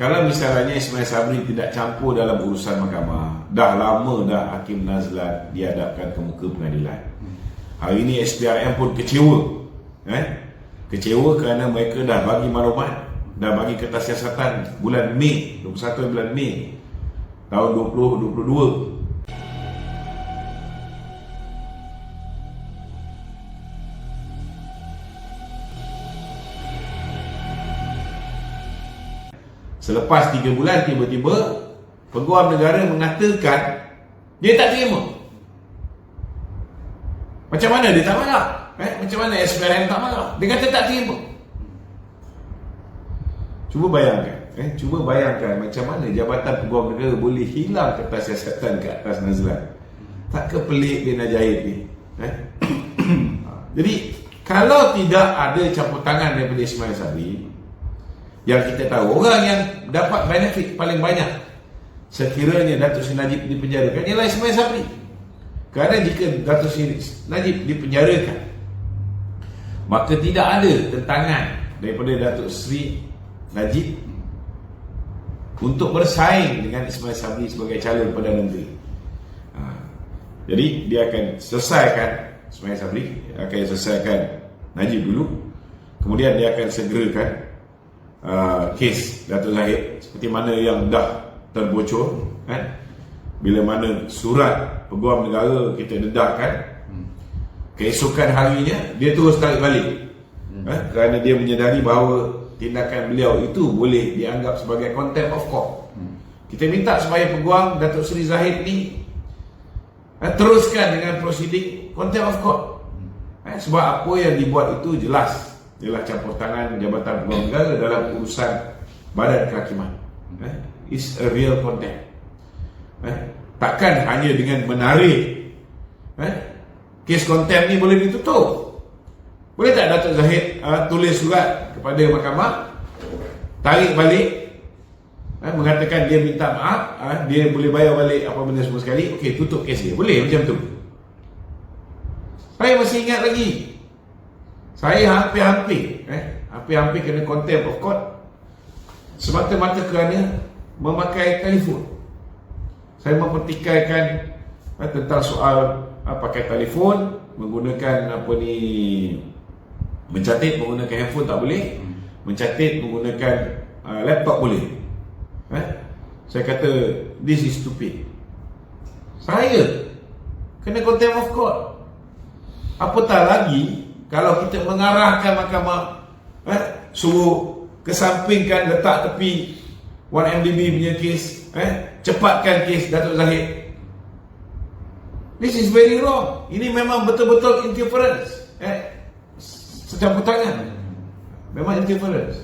kalau misalnya Ismail Sabri tidak campur dalam urusan mahkamah, dah lama dah Hakim Nazlan dihadapkan ke muka pengadilan. Hari ini SPRM pun kecewa. Kecewa kerana mereka dah bagi maklumat, dah bagi kertas siasatan bulan Mei, 21 bulan Mei tahun 2022. Selepas 3 bulan, tiba-tiba Peguam Negara mengatakan dia tak terima. Macam mana dia tak marah? Macam mana SPRM tak marah? Dia kata tak terima. Cuba bayangkan macam mana Jabatan Peguam Negara boleh hilang kertas siasatan ke atas Nazlan. Tak ke pelik dia nak jahit ni? Jadi kalau tidak ada campur tangan daripada Ismail Sabri, yang kita tahu orang yang dapat benefit paling banyak sekiranya Datuk Seri Najib dipenjarakan ialah Ismail Sabri. Kerana jika Datuk Seri Najib dipenjarakan, maka tidak ada tentangan daripada Datuk Seri Najib untuk bersaing dengan Ismail Sabri sebagai calon Perdana Menteri. Jadi dia akan selesaikan, Ismail Sabri akan selesaikan Najib dulu, kemudian dia akan segerakan kes Datuk Zahid seperti mana yang dah terbocor, bila mana surat Peguam Negara kita dedahkan, keesokan harinya dia terus tarik balik, kerana dia menyedari bahawa tindakan beliau itu boleh dianggap sebagai contempt of court. Kita minta supaya Peguam Datuk Seri Zahid ni teruskan dengan prosiding contempt of court, sebab apa yang dibuat itu jelas ialah campur tangan Jabatan Peguam Negara dalam urusan badan kehakiman. It's a real contempt. Takkan hanya dengan menarik kes contempt ni boleh ditutup. Boleh tak Datuk Zahid tulis surat kepada mahkamah, tarik balik, mengatakan dia minta maaf, dia boleh bayar balik apa benda semua sekali, okey, tutup kes dia. Boleh macam tu? Saya masih ingat lagi, saya hampir kena contempt of court semata-mata kerana memakai telefon. Saya mempertikaikan tentang soal pakai telefon, menggunakan mencatat menggunakan handphone tak boleh, mencatat menggunakan laptop boleh. Saya kata this is stupid. Saya kena contempt of court. Apatah lagi kalau kita mengarahkan mahkamah, suruh kesampingkan, letak tepi 1MDB punya kes, cepatkan kes Datuk Zahid. This is very wrong. Ini memang betul-betul interference, secampur tangan. Memang interference.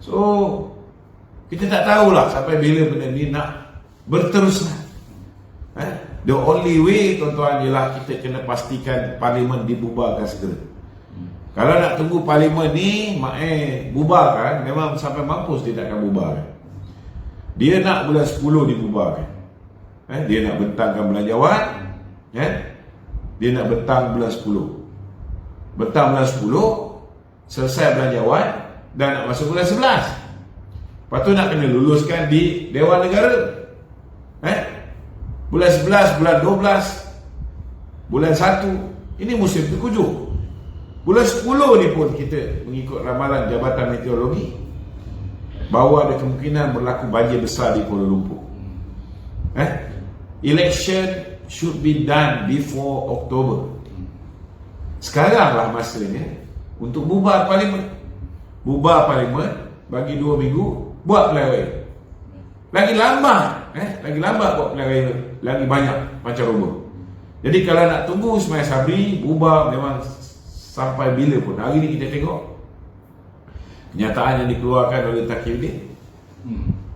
So kita tak tahulah sampai bila benda ni nak berterusan. The only way, tuan-tuan, ialah kita kena pastikan Parlimen dibubarkan segera. Kalau nak tunggu Parlimen ni bubarkan, memang sampai mampus dia tak akan bubarkan. Dia nak bulan 10 dibubarkan. Dia nak bentangkan bulan Jawat, dia nak bentang bulan 10. Bentang bulan 10, selesai bulan Jawat, dan nak masuk bulan 11. Lepas tu nak kena luluskan di Dewan Negara. Bulan 11, bulan 12, bulan 1, ini musim terkujuk. Bulan 10 ni pun kita mengikut ramalan Jabatan Meteorologi bahawa ada kemungkinan berlaku banjir besar di Kuala Lumpur. Election should be done before October. Sekaranglah masanya untuk bubar Parlimen. Bubar Parlimen, bagi 2 minggu, buat pilihan raya. Lagi lambat buat pilihan raya, lagi banyak pancaroba. Jadi kalau nak tunggu Ismail Sabri bubar memang sampai bila pun. Hari ni kita tengok kenyataan yang dikeluarkan oleh Taqiyuddin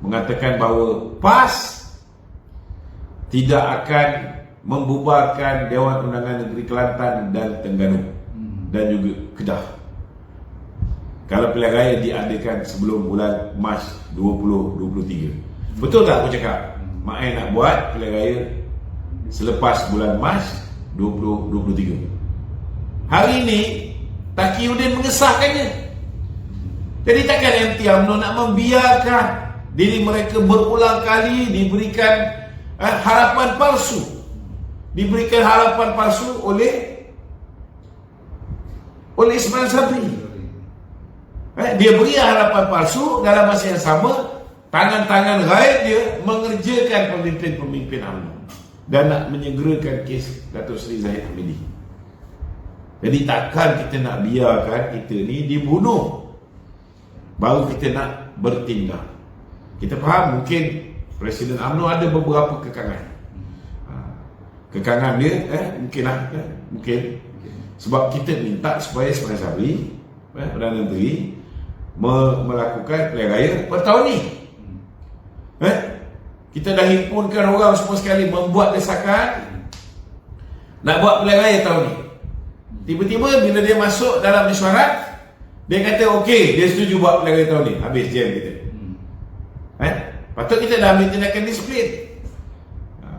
mengatakan bahawa PAS tidak akan membubarkan Dewan Undangan Negeri Kelantan dan Terengganu dan juga Kedah kalau pilihan raya diadakan sebelum bulan Mac 2023. Betul tak aku cakap? Mak nak buat pilihan raya selepas bulan Mac 2023. Hari ini Taqiyuddin mengesahkannya. Jadi takkan MT UMNO nak membiarkan diri mereka berulang kali diberikan harapan palsu. Diberikan harapan palsu oleh Ismail Sabri. Dia beri harapan palsu, dalam masa yang sama tangan-tangan gaib dia mengerjakan pemimpin-pemimpin UMNO dan nak menyegerakan kes Datuk Seri Zahid Hamidi. Jadi takkan kita nak biarkan kita ni dibunuh baru kita nak bertindak. Kita faham mungkin Presiden UMNO ada beberapa kekangan. Kekangan dia mungkin sebab kita minta supaya Ismail Sabri Perdana Menteri melakukan pilihan raya per tahun ni. Kita dah himpunkan orang semua sekali membuat desakan nak buat pilihan raya tahun ni. Tiba-tiba bila dia masuk dalam mesyuarat, dia kata okey, dia setuju buat pilihan raya tahun ni. Habis jam kita. Patut kita dah ambil tindakan disiplin.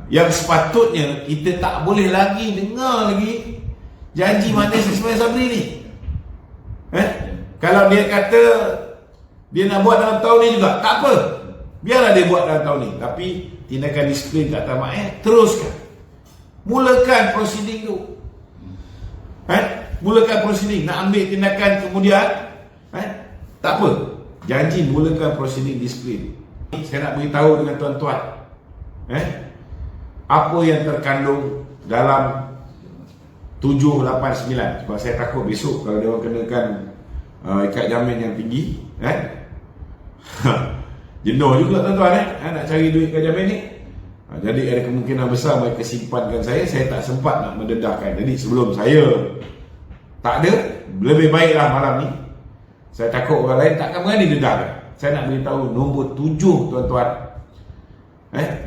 Yang sepatutnya kita tak boleh lagi dengar lagi janji manis Ismail Sabri ni. Kalau dia kata dia nak buat dalam tahun ni juga, tak apa, biarlah dia buat dalam tahun ni. Tapi tindakan disiplin tak tamat, teruskan. Mulakan prosiding tu. Mulakan prosiding. Nak ambil tindakan kemudian, tak apa, janji mulakan prosiding disiplin. Saya nak beritahu dengan tuan-tuan, apa yang terkandung dalam 789. Sebab saya takut besok kalau dia orang kenakan ikat jamin yang tinggi, jenuh juga tuan-tuan, nak cari duit ikat jamin ni. Jadi ada kemungkinan besar mereka simpankan saya tak sempat nak mendedahkan. Jadi sebelum saya tak ada, lebih baiklah malam ni. Saya takut orang lain takkan berani dedahkan. Saya nak beritahu nombor 7 tuan-tuan.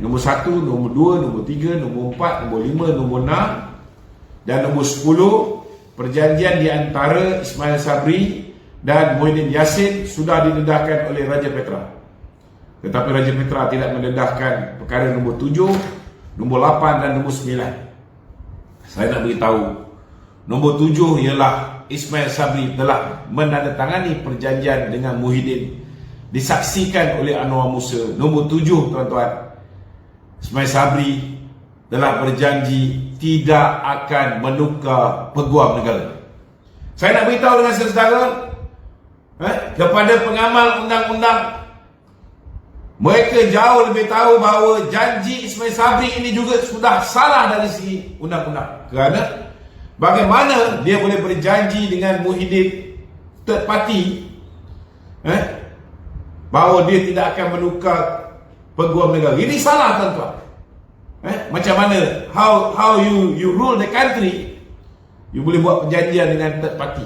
Nombor 1, nombor 2, nombor 3, nombor 4, nombor 5, nombor 6 dan nombor 10. Perjanjian di antara Ismail Sabri dan Muhyiddin Yassin sudah didedahkan oleh Raja Petra. Tetapi Raja Petra tidak mendedahkan perkara nombor 7, nombor 8 dan nombor 9. Saya nak beritahu, nombor 7 ialah Ismail Sabri telah menandatangani perjanjian dengan Muhyiddin, disaksikan oleh Anwar Musa. Nombor 7 tuan-tuan, Ismail Sabri telah berjanji tidak akan menukar peguam negara. Saya nak beritahu dengan saudara, kepada pengamal undang-undang, mereka jauh lebih tahu bahawa janji Ismail Sabri ini juga sudah salah dari segi undang-undang. Kerana bagaimana dia boleh berjanji dengan Muhyiddin third party bahawa dia tidak akan menukar peguam negara. Ini salah tuan-tuan. Macam mana how you rule the country, you boleh buat perjanjian dengan third party.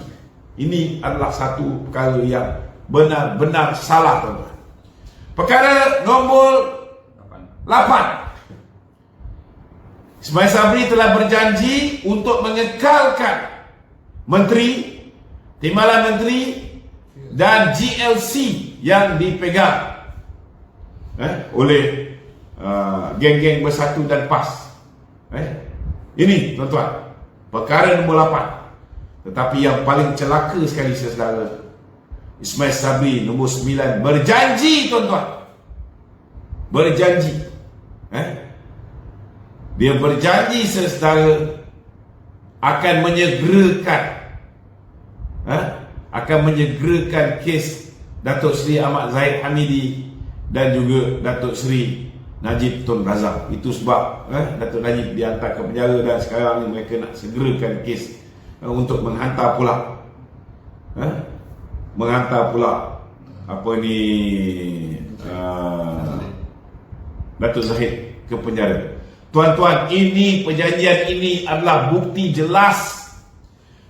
Ini adalah satu perkara yang benar-benar salah tuan-tuan. Perkara nombor 8. Ismail Sabri telah berjanji untuk mengekalkan menteri, timbalan menteri dan GLC yang dipegang oleh geng-geng Bersatu dan PAS. Ini tuan-tuan, perkara nombor 8. Tetapi yang paling celaka sekali saudara, Ismail Sabri nombor 9 berjanji tuan-tuan, berjanji dia berjanji saudara akan menyegerakan kes Datuk Seri Ahmad Zahid Hamidi dan juga Datuk Seri Najib Tun Razak. Itu sebab Datuk Najib dihantar ke penjara dan sekarang ni mereka nak segerakan kes untuk menghantar pula Datuk Zahid ke penjara. Tuan-tuan, ini perjanjian ini adalah bukti jelas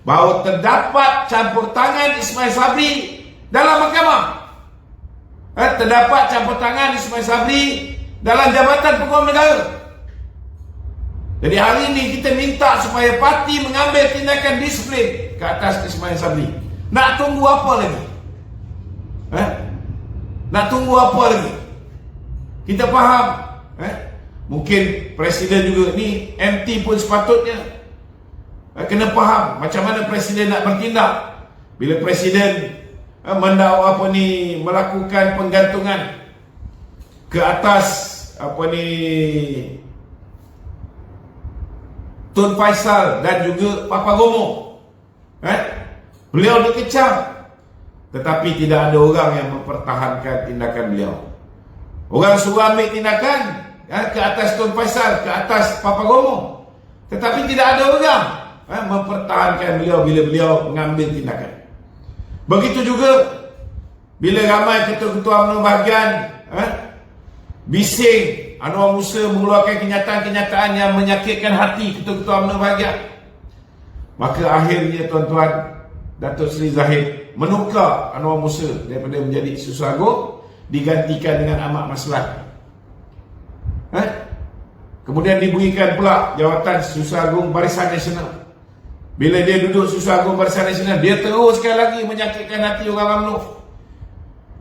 bahawa terdapat campur tangan Ismail Sabri dalam mahkamah. Terdapat campur tangan Ismail Sabri dalam Jabatan Peguam Negara. Jadi hari ini kita minta supaya parti mengambil tindakan disiplin ke atas Ismail Sabri. Nak tunggu apa lagi? Nak tunggu apa lagi? Kita faham, mungkin Presiden juga ni, MT pun sepatutnya kena faham macam mana Presiden nak bertindak. Bila Presiden melakukan penggantungan ke atas Tun Faisal dan juga Papa Gomo. Beliau dikecam, tetapi tidak ada orang yang mempertahankan tindakan beliau. Orang suruh ambil tindakan ke atas Tun Faisal, ke atas Papa Gomo, tetapi tidak ada orang mempertahankan beliau bila beliau mengambil tindakan. Begitu juga bila ramai ketua-ketua UMNO bahagian bising Anwar Musa mengeluarkan kenyataan-kenyataan yang menyakitkan hati ketua-ketua UMNO bahagian, maka akhirnya tuan-tuan, Datuk Seri Zahid menukar Anwar Musa daripada menjadi Susah Agung digantikan dengan Ahmad Maslhat. Kemudian diberikan pula jawatan Susah Agung Barisan Nasional. Bila dia duduk Susah Agung Barisan Nasional, dia terus sekali lagi menyakitkan hati orang UMNO.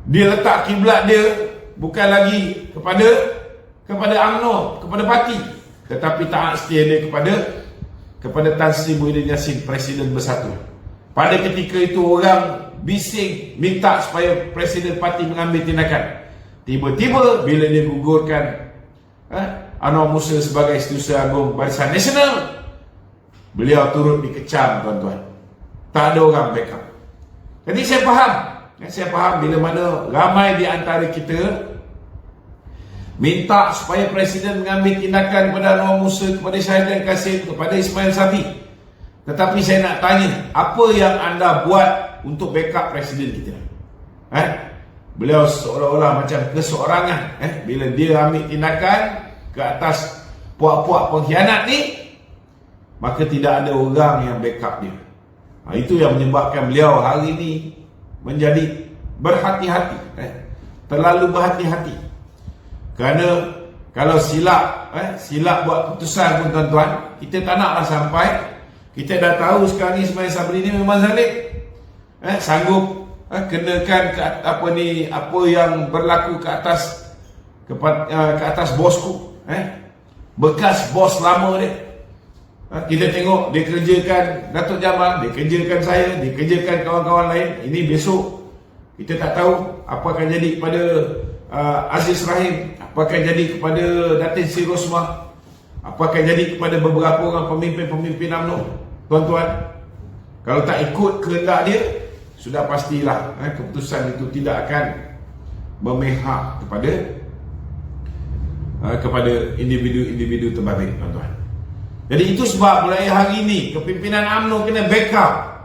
Dia letak kiblat dia bukan lagi kepada UMNO, kepada parti, tetapi taat setia dia kepada Tan Sri Muhyiddin Yassin, Presiden Bersatu. Pada ketika itu orang bising minta supaya Presiden Parti mengambil tindakan. Tiba-tiba bila dia gugurkan Anwar Musa sebagai Setiausaha Agung Barisan Nasional, beliau turut dikecam, tuan-tuan. Tak ada orang backup. Jadi saya faham bila mana ramai di antara kita minta supaya Presiden mengambil tindakan kepada Anwar Musa, kepada Syahidan Kasim, kepada Ismail Sabri. Tetapi saya nak tanya, apa yang anda buat untuk backup Presiden kita? Beliau seolah-olah macam keseorangan bila dia ambil tindakan ke atas puak-puak pengkhianat ni, maka tidak ada orang yang backup dia. Itu yang menyebabkan beliau hari ini menjadi berhati-hati, terlalu berhati-hati. Kerana kalau silap buat keputusan pun, tuan-tuan, kita tak naklah sampai. Kita dah tahu sekarang ni Ismail Sabri ni memang zalim, sanggup kenakan apa yang berlaku ke atas bosku, bekas bos lama dia. Kita tengok dia kerjakan Datuk Jamal, dia kerjakan saya, dia kerjakan kawan-kawan lain. Ini besok kita tak tahu apa akan jadi kepada Aziz Rahim, apa akan jadi kepada Datin Sri Rosmah, apa akan jadi kepada beberapa orang pemimpin-pemimpin UMNO. Tuan-tuan, kalau tak ikut kehendak dia, sudah pastilah keputusan itu tidak akan memihak kepada individu-individu terbabit, tuan-tuan. Jadi itu sebab mulai hari ini kepimpinan UMNO kena backup.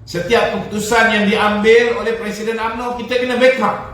Setiap keputusan yang diambil oleh Presiden UMNO, kita kena backup.